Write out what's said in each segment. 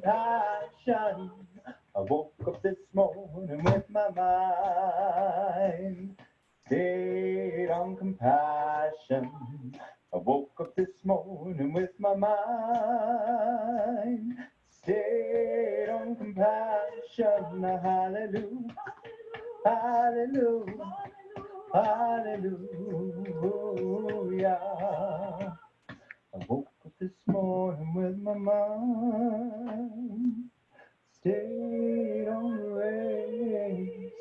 compassion. I woke up this morning with my mind stayed on compassion. I woke up this morning with my mind stayed on compassion. Hallelujah, hallelujah, hallelujah. I woke up this morning with my mind stayed on the race.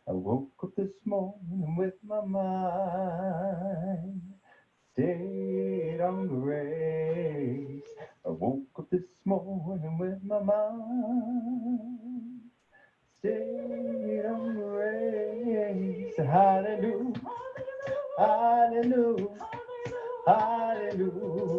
I woke up this morning with my mind stayed on the race. I woke up this morning with my mind stayed on the race. Hallelujah, hallelujah, hallelujah.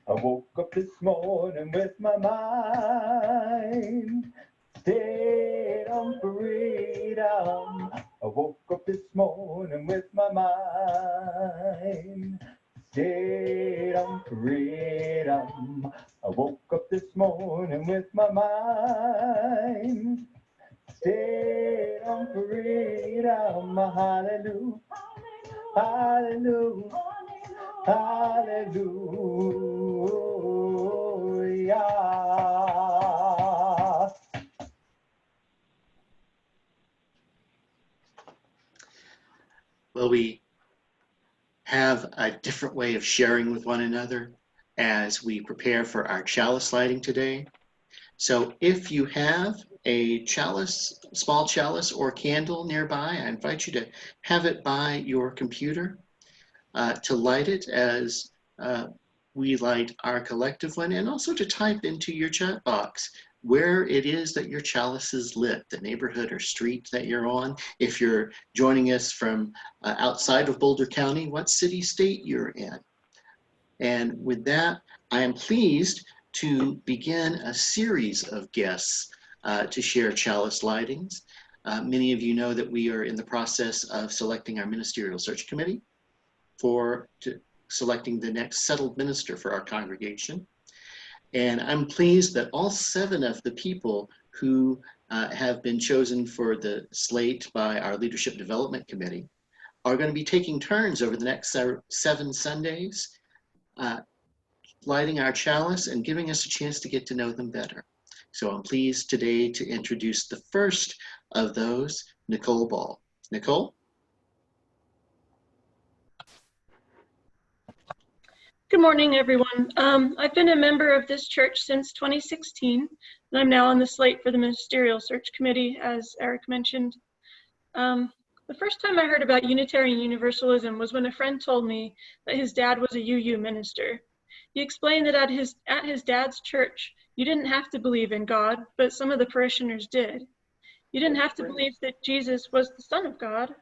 I woke up this morning with my mind stayed on freedom. I woke up this morning with my mind stayed on freedom. I woke up this morning with my mind stayed on freedom. Hallelujah, hallelujah, hallelujah. Well, we have a different way of sharing with one another as we prepare for our chalice lighting today. So if you have a chalice, small chalice or candle nearby, I invite you to have it by your computer to light it as we light our collective one, and also to type into your chat box where it is that your chalice is lit, the neighborhood or street that you're on. If you're joining us from outside of Boulder County, what city, state you're in. And with that, I am pleased to begin a series of guests to share chalice lightings. Many of you know that we are in the process of selecting our ministerial search committee for selecting the next settled minister for our congregation. And I'm pleased that all 7 of the people who have been chosen for the slate by our Leadership Development Committee are going to be taking turns over the next 7 Sundays, lighting our chalice and giving us a chance to get to know them better. So I'm pleased today to introduce the first of those, Nicole Ball. Nicole? Good morning, everyone. I've been a member of this church since 2016, and I'm now on the slate for the Ministerial Search Committee, as Eric mentioned. The first time I heard about Unitarian Universalism was when a friend told me that his dad was a UU minister. He explained that at his dad's church, you didn't have to believe in God, but some of the parishioners did. You didn't have to believe that Jesus was the Son of God,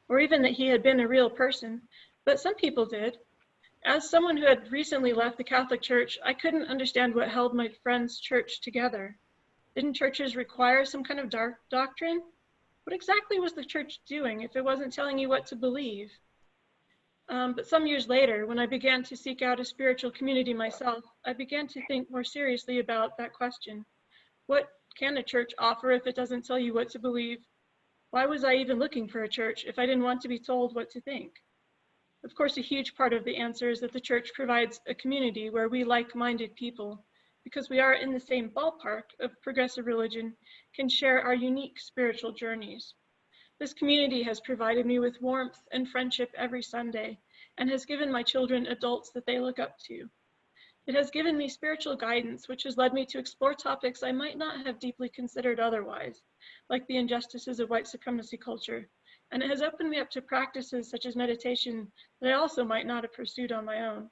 or even that he had been a real person, but some people did. As someone who had recently left the Catholic Church, I couldn't understand what held my friend's church together. Didn't churches require some kind of dark doctrine? What exactly was the church doing if it wasn't telling you what to believe? But some years later, when I began to seek out a spiritual community myself, I began to think more seriously about that question. What can a church offer if it doesn't tell you what to believe? Why was I even looking for a church if I didn't want to be told what to think? Of course, a huge part of the answer is that the church provides a community where we like-minded people, because we are in the same ballpark of progressive religion, can share our unique spiritual journeys. This community has provided me with warmth and friendship every Sunday, and has given my children adults that they look up to. It has given me spiritual guidance, which has led me to explore topics I might not have deeply considered otherwise, like the injustices of white supremacy culture. And it has opened me up to practices such as meditation that I also might not have pursued on my own.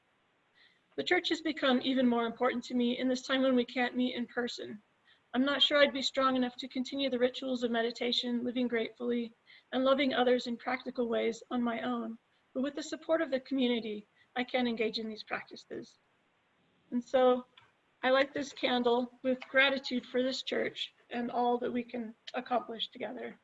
The church has become even more important to me in this time when we can't meet in person. I'm not sure I'd be strong enough to continue the rituals of meditation, living gratefully, and loving others in practical ways on my own. But with the support of the community, I can engage in these practices. And so I light this candle with gratitude for this church and all that we can accomplish together.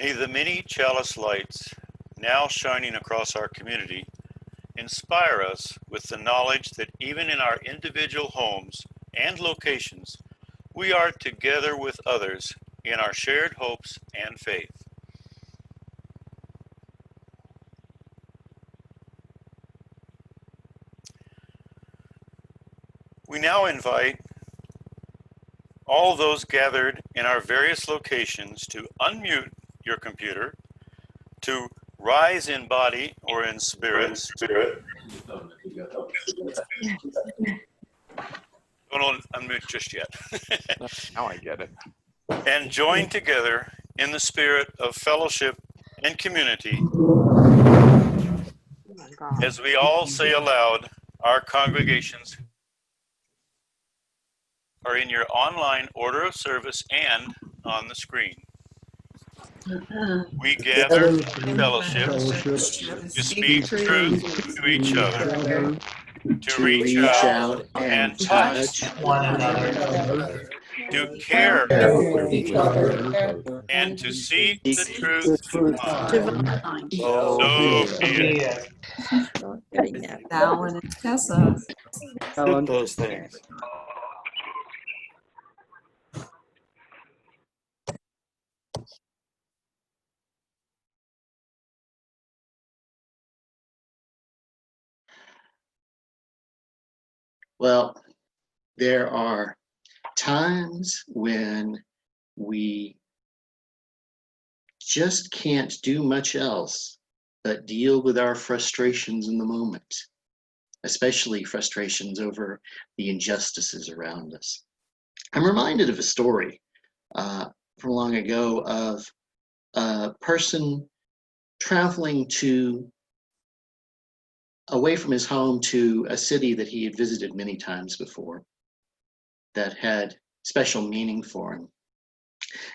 May the many chalice lights now shining across our community inspire us with the knowledge that even in our individual homes and locations, we are together with others in our shared hopes and faith. We now invite all those gathered in our various locations to unmute your computer, to rise in body or in spirit. Don't unmute just yet. Now I get it. And join together in the spirit of fellowship and community as we all say aloud, our congregations are in your online order of service and on the screen. We gather in fellowship to speak truth to each other, to reach out and touch one another, to care for each other, and to seek the truth divine. So So be it. Alan and Tessa. Skip those things. Well, there are times when we just can't do much else but deal with our frustrations in the moment, especially frustrations over the injustices around us. I'm reminded of a story from long ago of a person traveling away from his home to a city that he had visited many times before that had special meaning for him.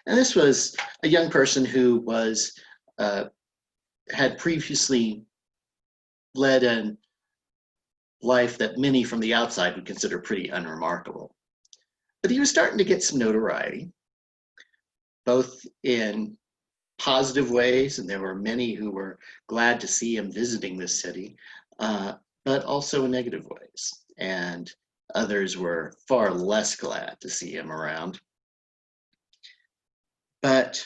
And this was a young person who had previously led a life that many from the outside would consider pretty unremarkable. But he was starting to get some notoriety, both in positive ways, and there were many who were glad to see him visiting this city, but also in negative ways. And others were far less glad to see him around. But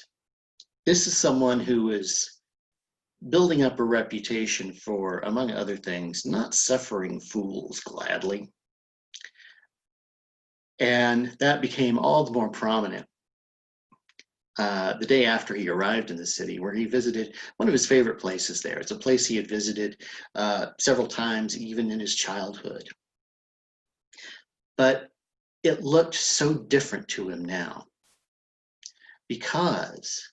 this is someone who is building up a reputation for, among other things, not suffering fools gladly. And that became all the more prominent the day after he arrived in the city, where he visited one of his favorite places there. It's a place he had visited several times, even in his childhood. But it looked so different to him now, because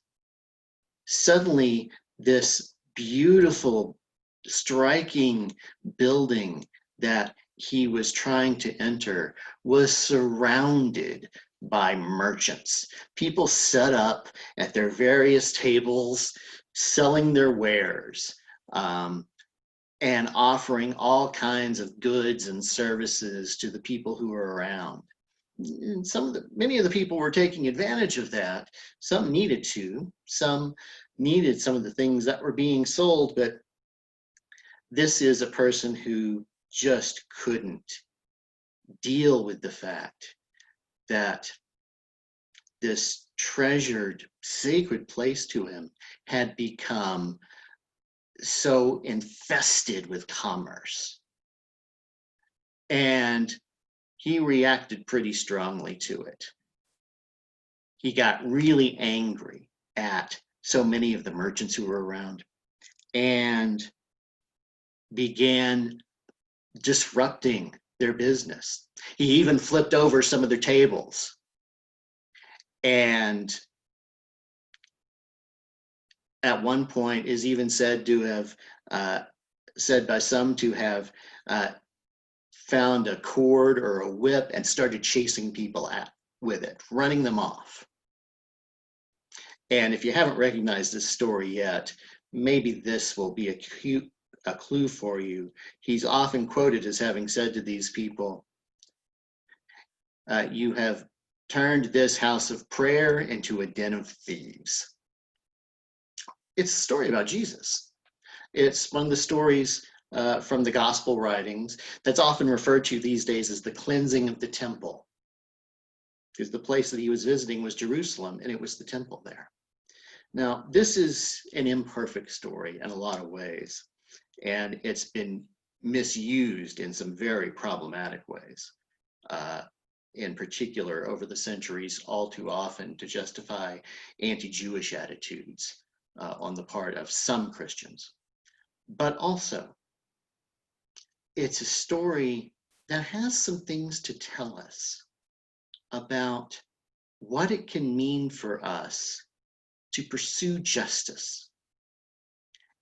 suddenly this beautiful, striking building that he was trying to enter was surrounded by merchants. People set up at their various tables, selling their wares, and offering all kinds of goods and services to the people who were around. And many of the people were taking advantage of that. Some needed to, some needed some of the things that were being sold, but this is a person who just couldn't deal with the fact that this treasured, sacred place to him had become so infested with commerce. And he reacted pretty strongly to it. He got really angry at so many of the merchants who were around and began disrupting their business. He even flipped over some of their tables, and at one point is even said to have said by some to have found a cord or a whip and started chasing people with it, running them off. And if you haven't recognized this story yet, maybe this will be a clue for you. He's often quoted as having said to these people, "You have turned this house of prayer into a den of thieves." it's a story about Jesus. It's one of the stories from the gospel writings that's often referred to these days as the cleansing of the temple, because the place that he was visiting was Jerusalem, and it was the temple there. Now, this is an imperfect story in a lot of ways, and it's been misused in some very problematic ways, in particular over the centuries, all too often to justify anti-Jewish attitudes on the part of some Christians. But also, it's a story that has some things to tell us about what it can mean for us to pursue justice,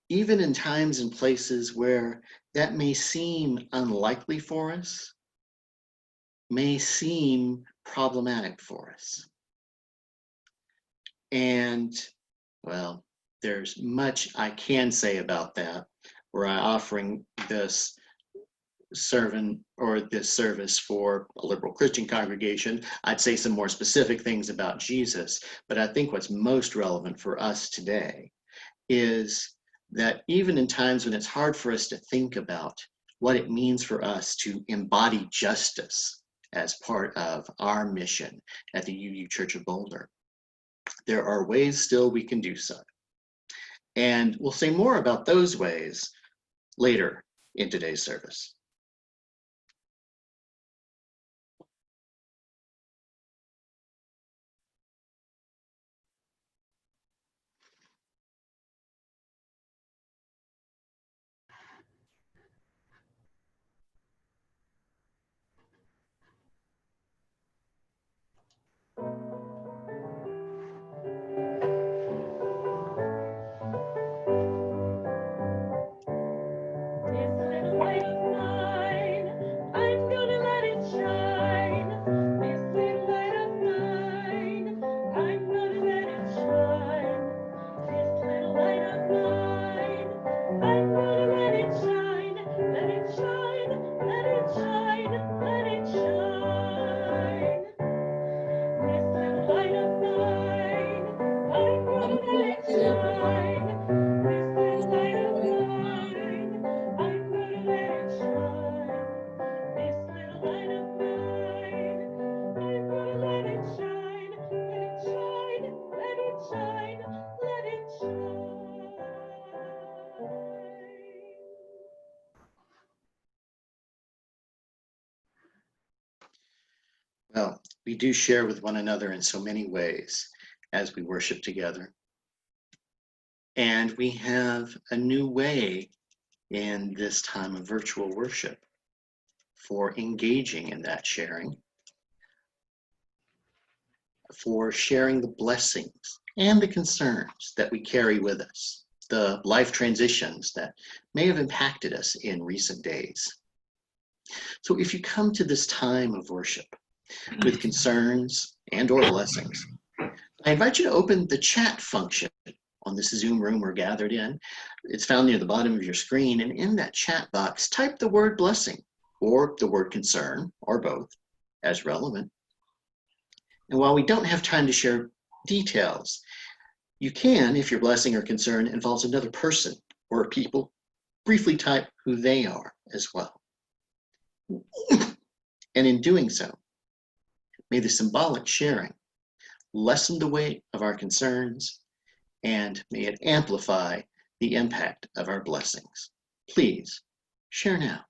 even in times and places where that may seem unlikely for us, may seem problematic for us. And, well, there's much I can say about that, were I offering this sermon or this service for a liberal Christian congregation. I'd say some more specific things about Jesus, but I think what's most relevant for us today is that even in times when it's hard for us to think about what it means for us to embody justice as part of our mission at the UU Church of Boulder, there are ways still we can do so. And we'll say more about those ways later in today's service. Well, we do share with one another in so many ways as we worship together. And we have a new way in this time of virtual worship for engaging in that sharing, for sharing the blessings and the concerns that we carry with us, the life transitions that may have impacted us in recent days. So if you come to this time of worship with concerns and or blessings, I invite you to open the chat function on this Zoom room we're gathered in. It's found near the bottom of your screen, and in that chat box, type the word blessing or the word concern, or both, as relevant. And while we don't have time to share details, you can, if your blessing or concern involves another person or people, briefly type who they are as well. And in doing so, may the symbolic sharing lessen the weight of our concerns, and may it amplify the impact of our blessings. Please share now.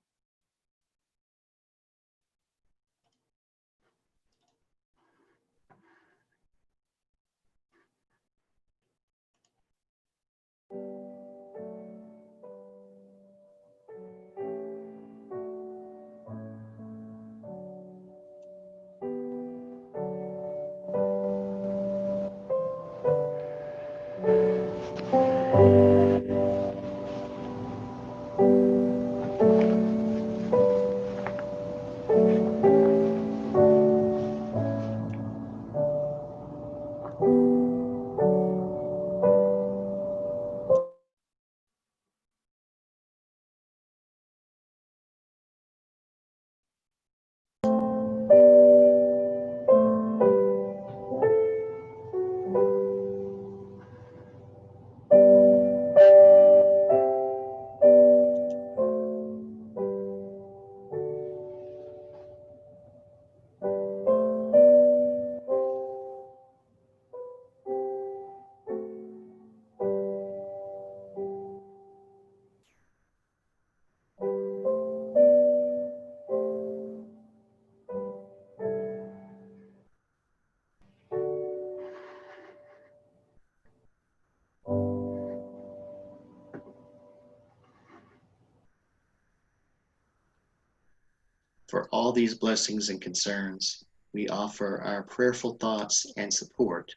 For all these blessings and concerns, we offer our prayerful thoughts and support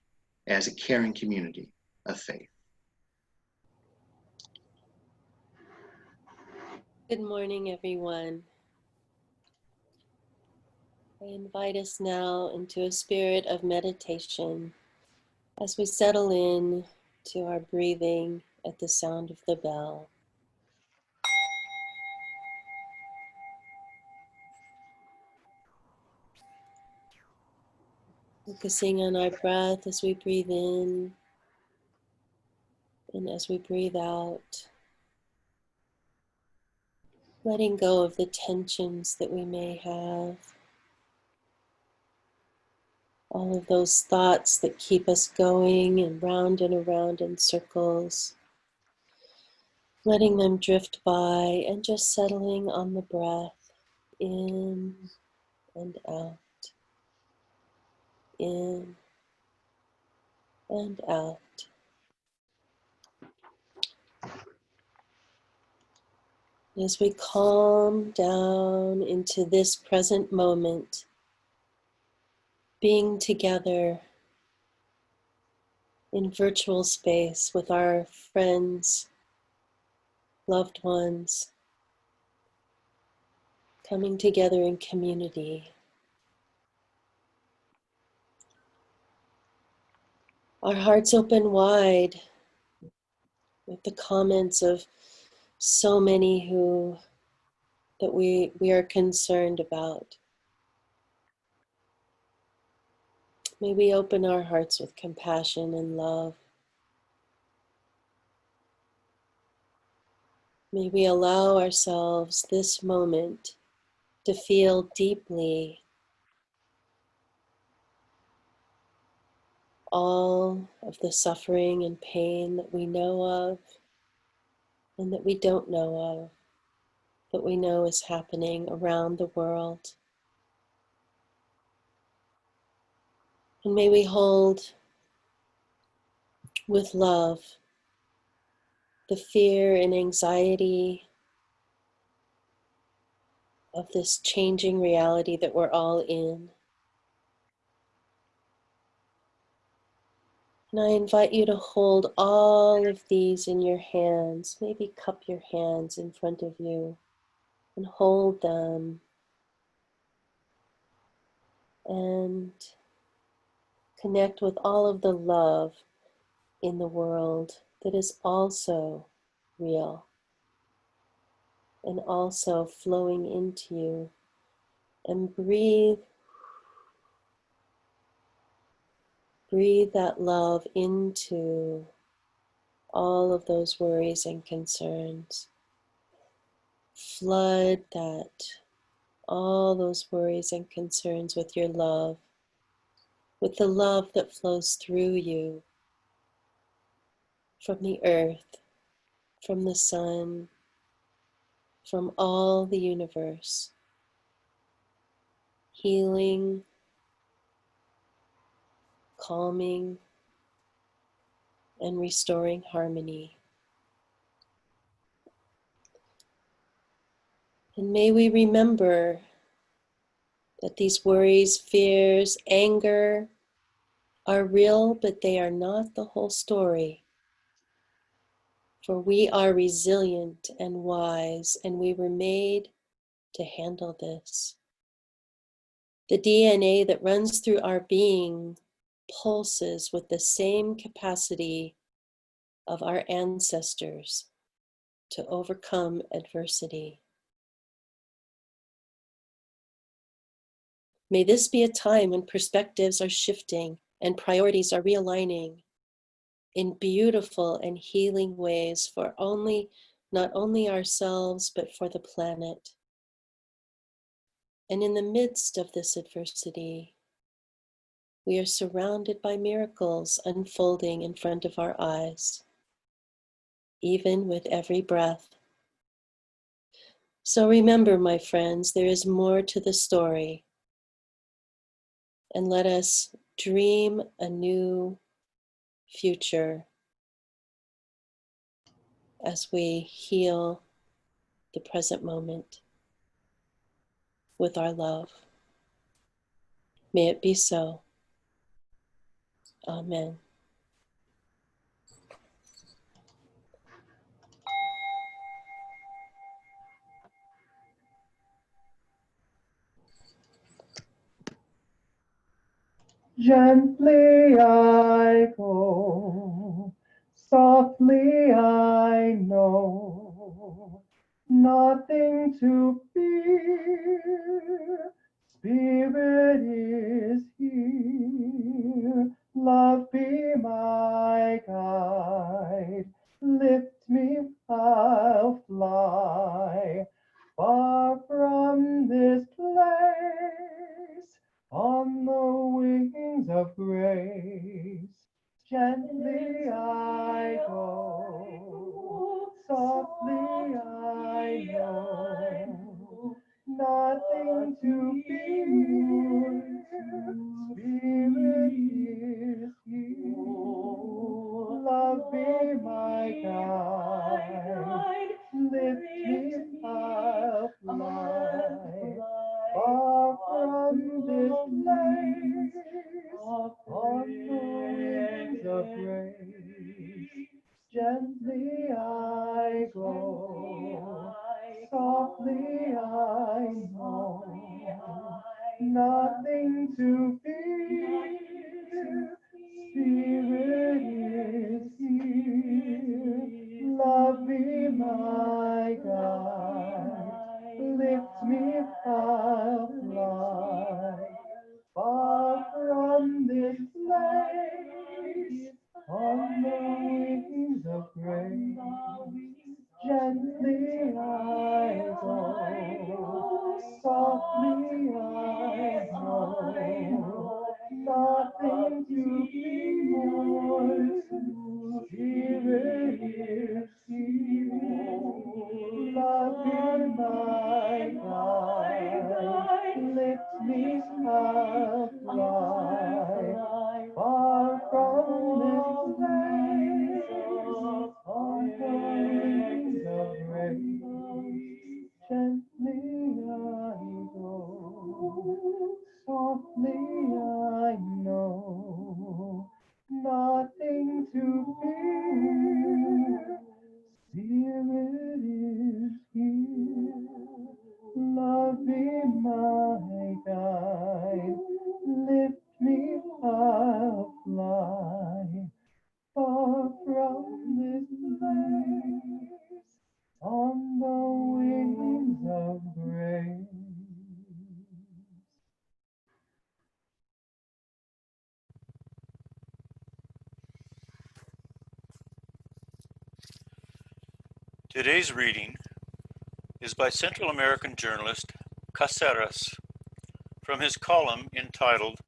as a caring community of faith. Good morning, everyone. I invite us now into a spirit of meditation as we settle in to our breathing at the sound of the bell. Focusing on our breath as we breathe in and as we breathe out. Letting go of the tensions that we may have. All of those thoughts that keep us going and around in circles. Letting them drift by and just settling on the breath, in and out, in and out. As we calm down into this present moment, being together in virtual space with our friends, loved ones, coming together in community. Our hearts open wide with the comments of so many that we are concerned about. May we open our hearts with compassion and love. May we allow ourselves this moment to feel deeply all of the suffering and pain that we know of and that we don't know of, but we know is happening around the world. And may we hold with love the fear and anxiety of this changing reality that we're all in. And I invite you to hold all of these in your hands. Maybe cup your hands in front of you and hold them. And connect with all of the love in the world that is also real and also flowing into you. And breathe that love into all of those worries and concerns. Flood all those worries and concerns with your love, with the love that flows through you from the earth, from the sun, from all the universe, healing, calming, and restoring harmony. And may we remember that these worries, fears, anger are real, but they are not the whole story. For we are resilient and wise, and we were made to handle this. The DNA that runs through our being pulses with the same capacity of our ancestors to overcome adversity. May this be a time when perspectives are shifting and priorities are realigning in beautiful and healing ways for not only ourselves, but for the planet. And in the midst of this adversity, we are surrounded by miracles unfolding in front of our eyes, even with every breath. So remember, my friends, there is more to the story. And let us dream a new future as we heal the present moment. with our love. May it be so. Amen. Gently I go, softly I know, nothing to fear. Spirit is here, love be my guide. Lift me, I'll fly, far from this place, on the wings of grace. Gently I go, softly I know, nothing to fear. Spirit is here, love be my guide. Lift me, I'll fly, far from this place, on the wings of grace. Gently I go, softly I know, nothing to fear. Spirit is here, love be my guide. Lift me, I'll fly, far from this place, on the wings of grace. Gently I go, softly I know, nothing to fear. Spirit is here, love be my guide. Lift me, I'll fly, far from this place, on the wings of grace. Gently I go, softly I know, nothing to fear. Spirit is here, love be my guide. Lift me, I'll fly, far from this place, on the wings of grace. Today's reading is by Central American journalist Caceres from his column entitled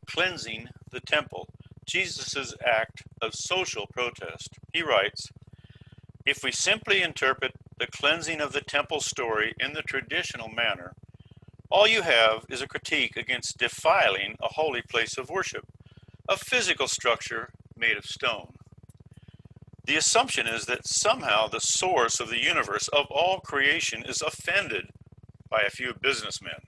Cleansing the Temple, Jesus' Act of Social Protest. He writes, "If we simply interpret the cleansing of the temple story in the traditional manner, all you have is a critique against defiling a holy place of worship, a physical structure made of stone. The assumption is that somehow the source of the universe, of all creation, is offended by a few businessmen.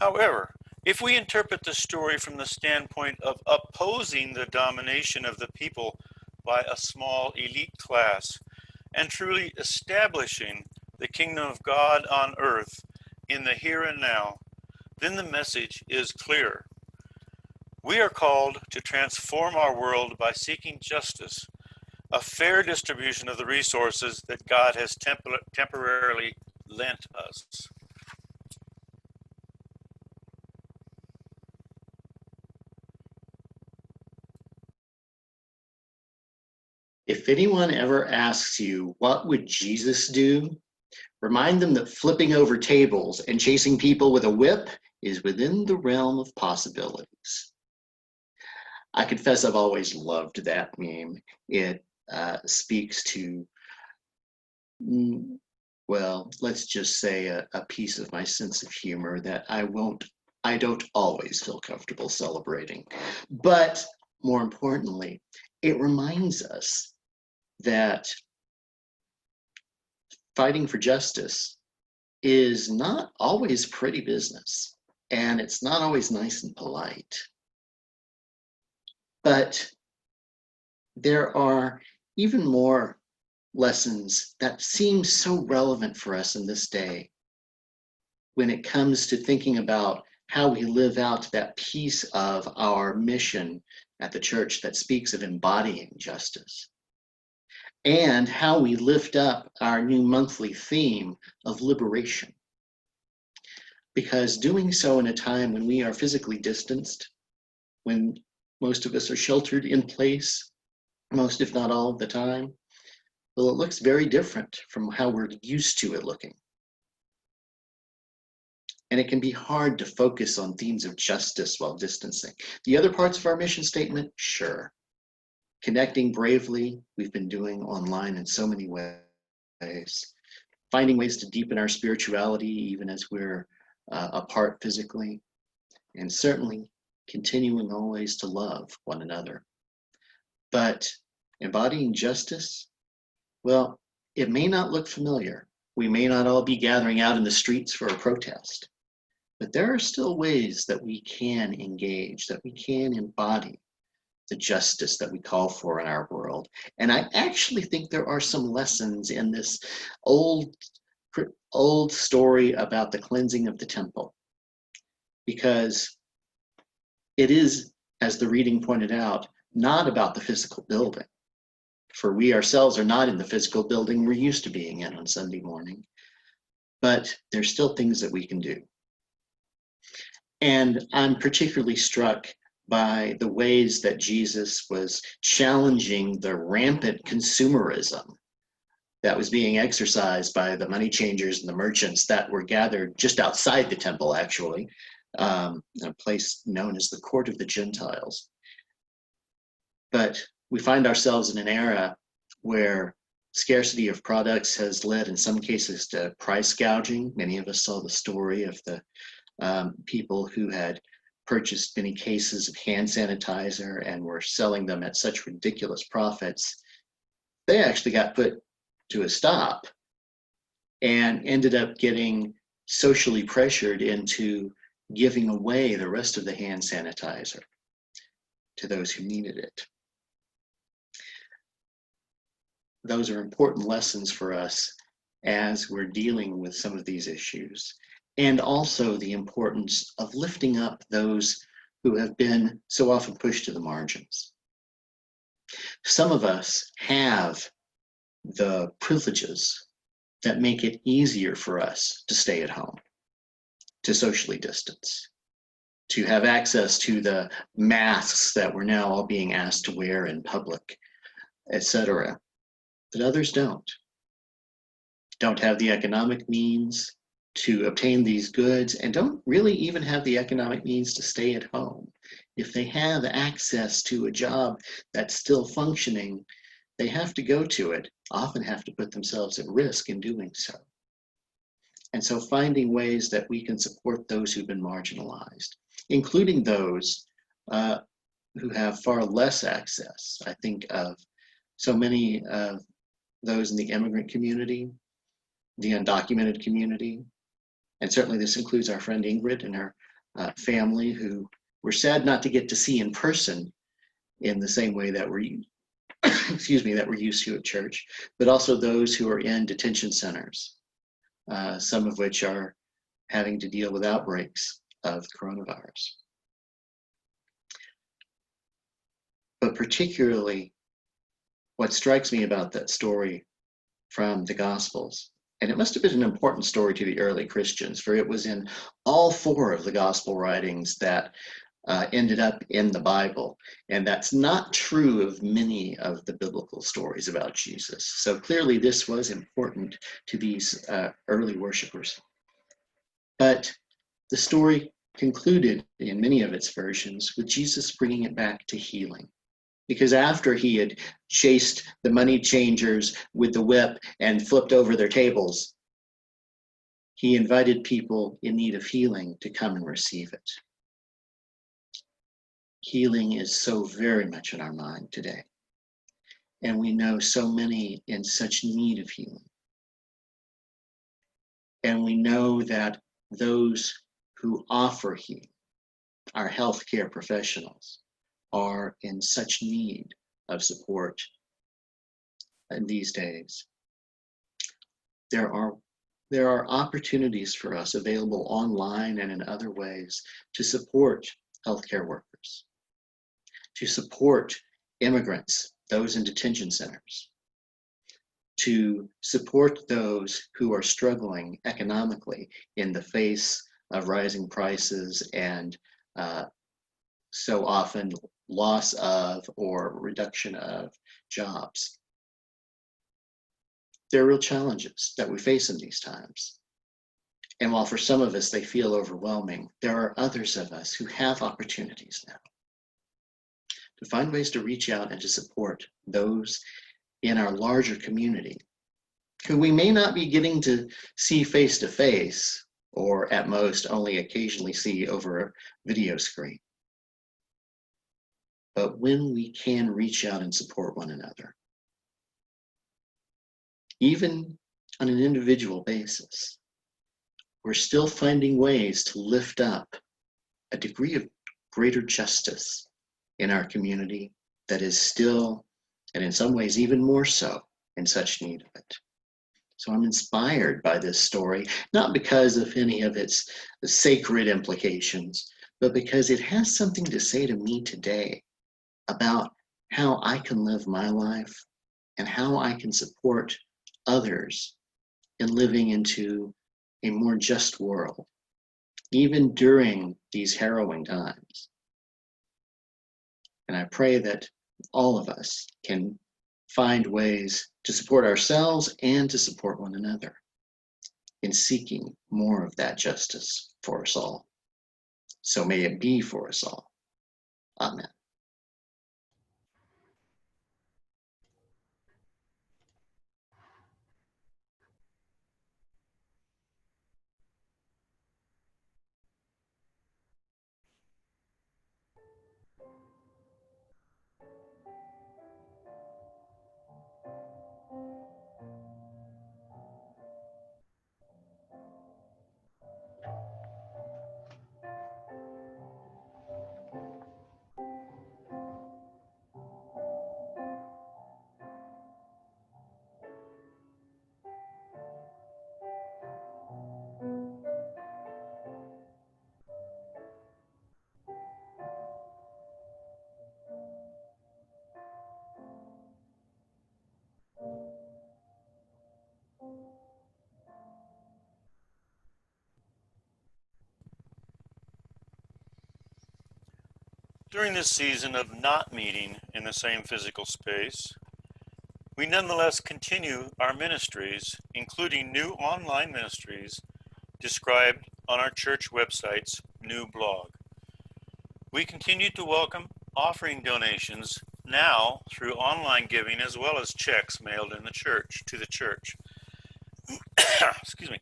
However, if we interpret the story from the standpoint of opposing the domination of the people by a small elite class and truly establishing the kingdom of God on earth in the here and now, then the message is clear. We are called to transform our world by seeking justice, a fair distribution of the resources that God has temporarily lent us." If anyone ever asks you, what would Jesus do? Remind them that flipping over tables and chasing people with a whip is within the realm of possibilities. I confess I've always loved that meme. It speaks to, well, let's just say a piece of my sense of humor that I don't always feel comfortable celebrating. But more importantly, it reminds us that fighting for justice is not always pretty business, and it's not always nice and polite. But there are even more lessons that seem so relevant for us in this day when it comes to thinking about how we live out that piece of our mission at the church that speaks of embodying justice, and how we lift up our new monthly theme of liberation. Because doing so in a time when we are physically distanced, when most of us are sheltered in place, most if not all of the time, well, it looks very different from how we're used to it looking. And it can be hard to focus on themes of justice while distancing. The other parts of our mission statement, sure. Connecting bravely, we've been doing online in so many ways. Finding ways to deepen our spirituality even as we're apart physically. And certainly continuing always to love one another. But embodying justice, well, it may not look familiar. We may not all be gathering out in the streets for a protest. But there are still ways that we can engage, that we can embody the justice that we call for in our world. And I actually think there are some lessons in this old story about the cleansing of the temple. Because it is, as the reading pointed out, not about the physical building. For we ourselves are not in the physical building we're used to being in on Sunday morning. But there's still things that we can do. And I'm particularly struck by the ways that Jesus was challenging the rampant consumerism that was being exercised by the money changers and the merchants that were gathered just outside the temple, actually, in a place known as the Court of the Gentiles. But we find ourselves in an era where scarcity of products has led, in some cases, to price gouging. Many of us saw the story of the people who had purchased many cases of hand sanitizer and were selling them at such ridiculous profits. They actually got put to a stop and ended up getting socially pressured into giving away the rest of the hand sanitizer to those who needed it. Those are important lessons for us as we're dealing with some of these issues. And also the importance of lifting up those who have been so often pushed to the margins. Some of us have the privileges that make it easier for us to stay at home, to socially distance, to have access to the masks that we're now all being asked to wear in public, etc. But others don't have the economic means to obtain these goods and don't really even have the economic means to stay at home. If they have access to a job that's still functioning, they have to go to it, often have to put themselves at risk in doing so. And so finding ways that we can support those who've been marginalized, including those who have far less access. I think of so many of those in the immigrant community, the undocumented community, and certainly this includes our friend Ingrid and her family, who we're sad not to get to see in person in the same way that we're, that we're used to at church, but also those who are in detention centers, some of which are having to deal with outbreaks of coronavirus. But particularly, what strikes me about that story from the Gospels, and it must have been an important story to the early Christians, for it was in all four of the Gospel writings that ended up in the Bible. And that's not true of many of the biblical stories about Jesus. So clearly this was important to these early worshipers. But the story concluded in many of its versions with Jesus bringing it back to healing. Because after he had chased the money changers with the whip and flipped over their tables, he invited people in need of healing to come and receive it. Healing is so very much in our mind today. And we know so many in such need of healing. And we know that those who offer healing, our healthcare professionals, are in such need of support in these days. There are opportunities for us available online and in other ways to support healthcare workers, to support immigrants, those in detention centers, to support those who are struggling economically in the face of rising prices and so often loss of or reduction of jobs. There are real challenges that we face in these times. And while for some of us they feel overwhelming, there are others of us who have opportunities now to find ways to reach out and to support those in our larger community who we may not be getting to see face to face, or at most only occasionally see over a video screen. But when we can reach out and support one another, even on an individual basis, we're still finding ways to lift up a degree of greater justice in our community that is still, and in some ways even more so, in such need of it. So I'm inspired by this story, not because of any of its sacred implications, but because it has something to say to me today about how I can live my life and how I can support others in living into a more just world, even during these harrowing times. And I pray that all of us can find ways to support ourselves and to support one another in seeking more of that justice for us all. So may it be for us all. Amen. During this season of not meeting in the same physical space, we nonetheless continue our ministries, including new online ministries described on our church website's new blog. We continue to welcome offering donations now through online giving as well as checks mailed in to the church. Excuse me.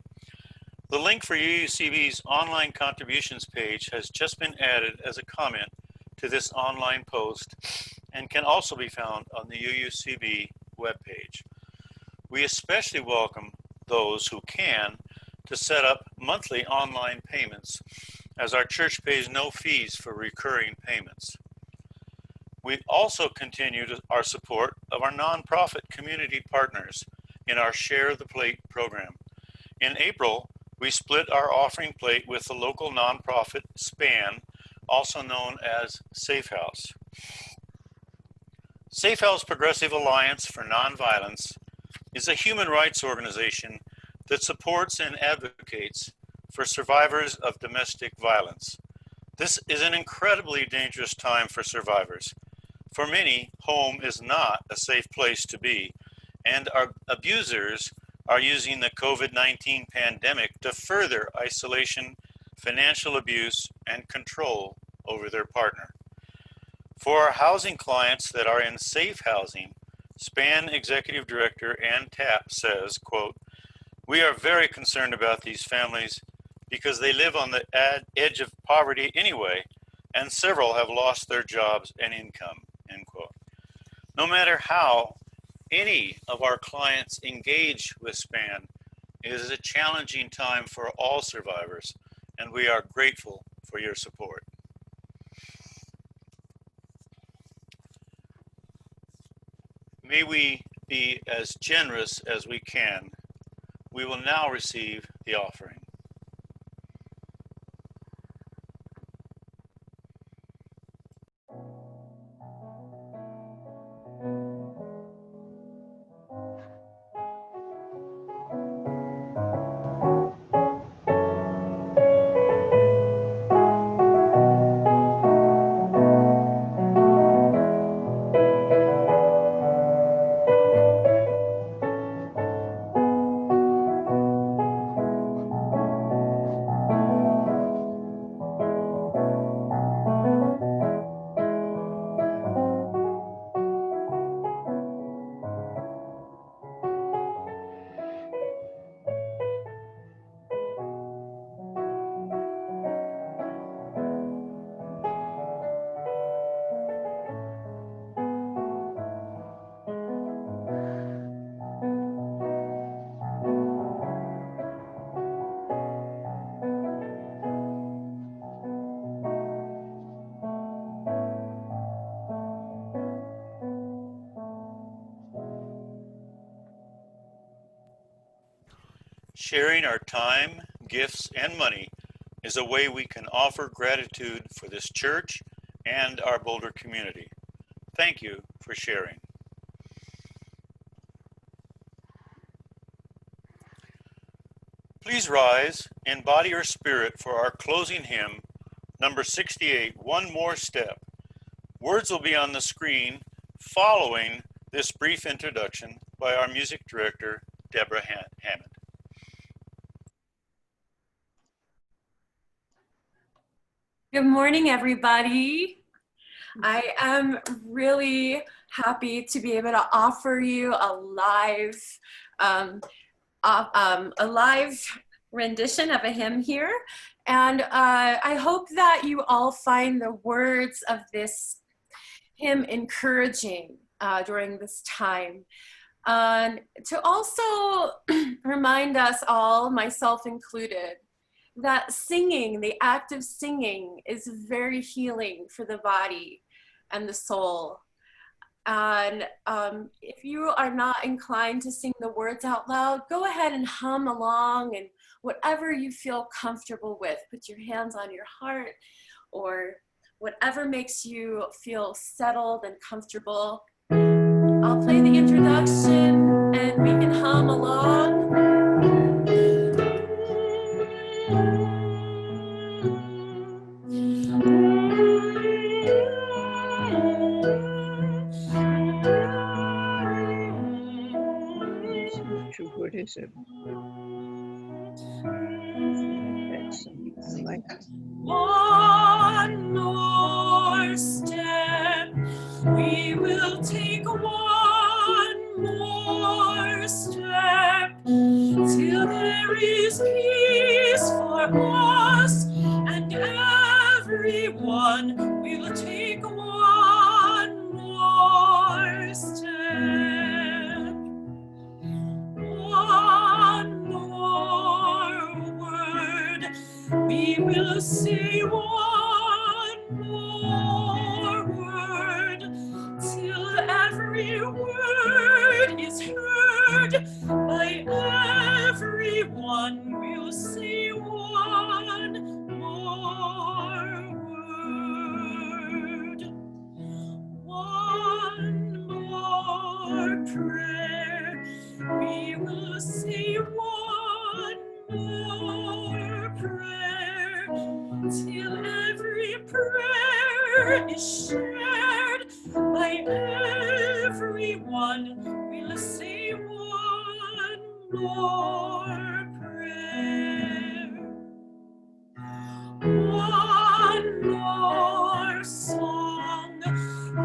The link for UUCB's online contributions page has just been added as a comment to this online post and can also be found on the UUCB webpage. We especially welcome those who can to set up monthly online payments, as our church pays no fees for recurring payments. We also continue our support of our nonprofit community partners in our Share the Plate program. In April, we split our offering plate with the local nonprofit SPAN, also known as Safe House. Safe House Progressive Alliance for Nonviolence is a human rights organization that supports and advocates for survivors of domestic violence. This is an incredibly dangerous time for survivors. For many, home is not a safe place to be, and our abusers are using the COVID-19 pandemic to further isolation, financial abuse, and control over their partner. For our housing clients that are in safe housing, SPAN Executive Director Ann Tapp says, quote, "We are very concerned about these families because they live on the edge of poverty anyway, and several have lost their jobs and income," end quote. No matter how any of our clients engage with SPAN, It is a challenging time for all survivors, and we are grateful for your support. May we be as generous as we can. We will now receive the offering. Sharing our time, gifts, and money is a way we can offer gratitude for this church and our Boulder community. Thank you for sharing. Please rise in body or spirit for our closing hymn, number 68, One More Step. Words will be on the screen following this brief introduction by our music director, Deborah Hammond. Good morning, everybody. I am really happy to be able to offer you a live rendition of a hymn here. And I hope that you all find the words of this hymn encouraging during this time. To also remind us all, myself included, that singing, the act of singing, is very healing for the body and the soul. And if you are not inclined to sing the words out loud, go ahead and hum along, and whatever you feel comfortable with. Put your hands on your heart or whatever makes you feel settled and comfortable. I'll play the introduction and we can hum along. What is it? I like that. One more step, we will take one more step, till there is peace for us and everyone. We will take one more step. One more word, we will say one more word, till every word is heard by everyone. We'll say one more word, one more prayer. We will say one more prayer, till every prayer is shared by everyone. We'll say one more prayer. One more song,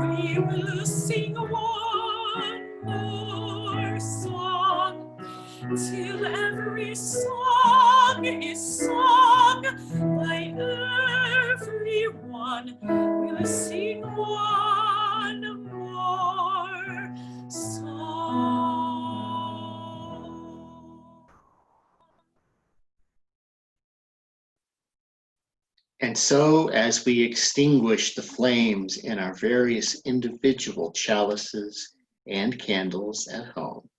we will sing one more song, till every song is sung by everyone. We'll sing one more song. And so, as we extinguish the flames in our various individual chalices and candles at home,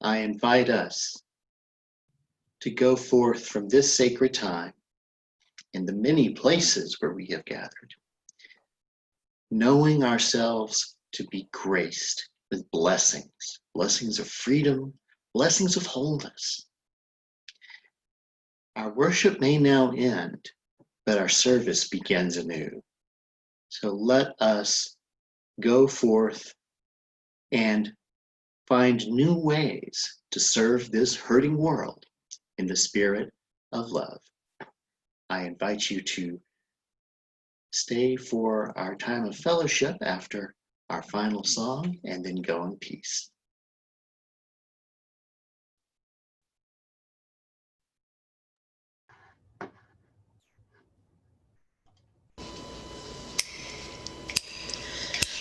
I invite us to go forth from this sacred time in the many places where we have gathered, knowing ourselves to be graced with blessings, blessings of freedom, blessings of wholeness. Our worship may now end, but our service begins anew. So let us go forth and find new ways to serve this hurting world in the spirit of love. I invite you to stay for our time of fellowship after our final song, and then go in peace.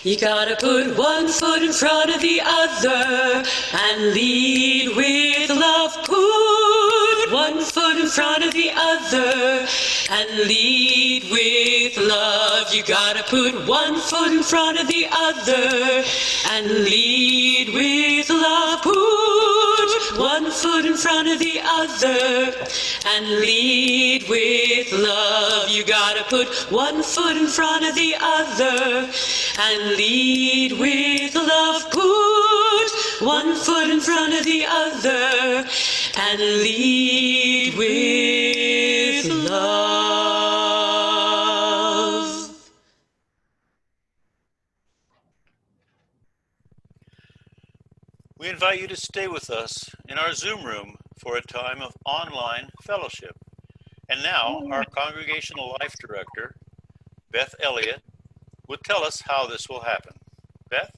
You gotta put one foot in front of the other and lead with love. Put one foot in front of the other and lead with love. You gotta put one foot in front of the other and lead with love. Put one foot in front of the other and lead with love. You gotta put one foot in front of the other and lead with love. Put one foot in front of the other and lead with love. We invite you to stay with us in our Zoom room for a time of online fellowship. And now, our Congregational Life Director, Beth Elliott, will tell us how this will happen. Beth?